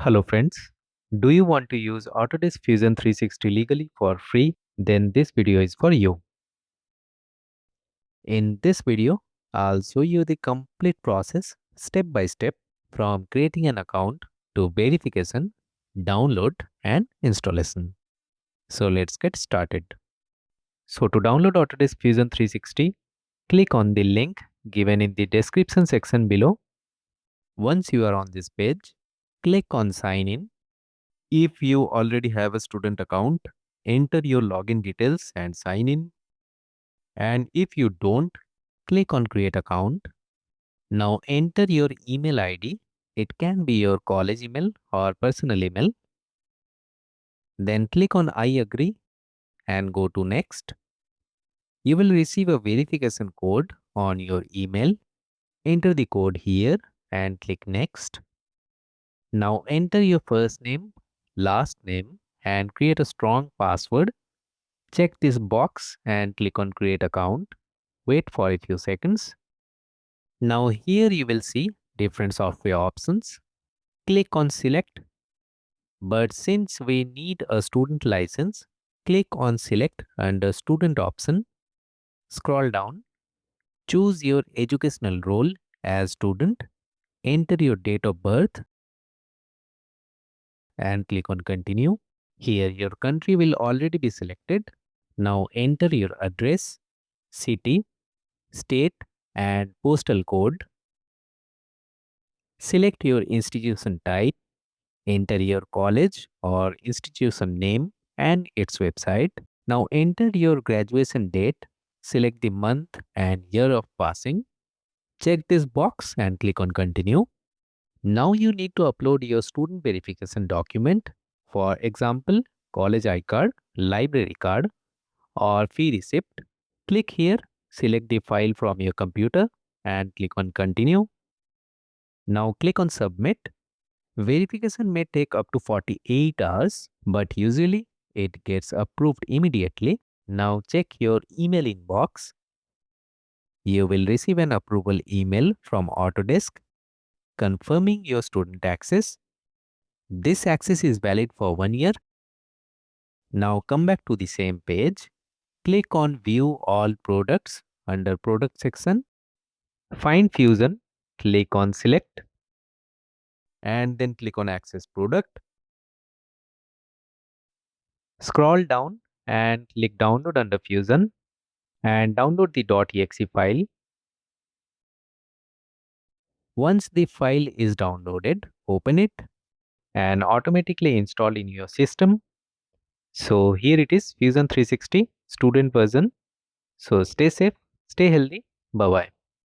Hello friends, do you want to use Autodesk Fusion 360 legally for free? Then this video is for you. In this video, I'll show you the complete process step by step from creating an account to verification, download and installation. So let's get started. So to download Autodesk Fusion 360, click on the link given in the description section below. Once you are on this page, click on sign in. If you already have a student account, enter your login details and sign in. And if you don't, click on create account. Now enter your email ID. It can be your college email or personal email. Then click on I agree and go to next. You will receive a verification code on your email. Enter the code here and click next. Now enter your first name, last name and create a strong password. Check this box and click on create account. Wait for a few seconds. Now here you will see different software options. Click on select. But since we need a student license, click on select under student option. Scroll down. Choose your educational role as student. Enter your date of birth and click on continue. Here your country will already be selected. Now enter your address, city, state and postal code. Select your institution type, enter your college or institution name and its website. Now enter your graduation date, select the month and year of passing. Check this box and click on continue. Now you need to upload your student verification document. For example, college I-card, library card or fee receipt. Click here, select the file from your computer and click on continue. Now click on submit. Verification may take up to 48 hours, but usually it gets approved immediately. Now check your email inbox. You will receive an approval email from Autodesk confirming your student access. This access is valid for 1 year. Now come back to the same page. Click on view all products under product section. Find Fusion, click on select and then click on access product. Scroll down and click download under Fusion and download the .exe file. Once the file is downloaded, open it and automatically install in your system. So here it is, Fusion 360 student version. So stay safe, stay healthy. Bye bye.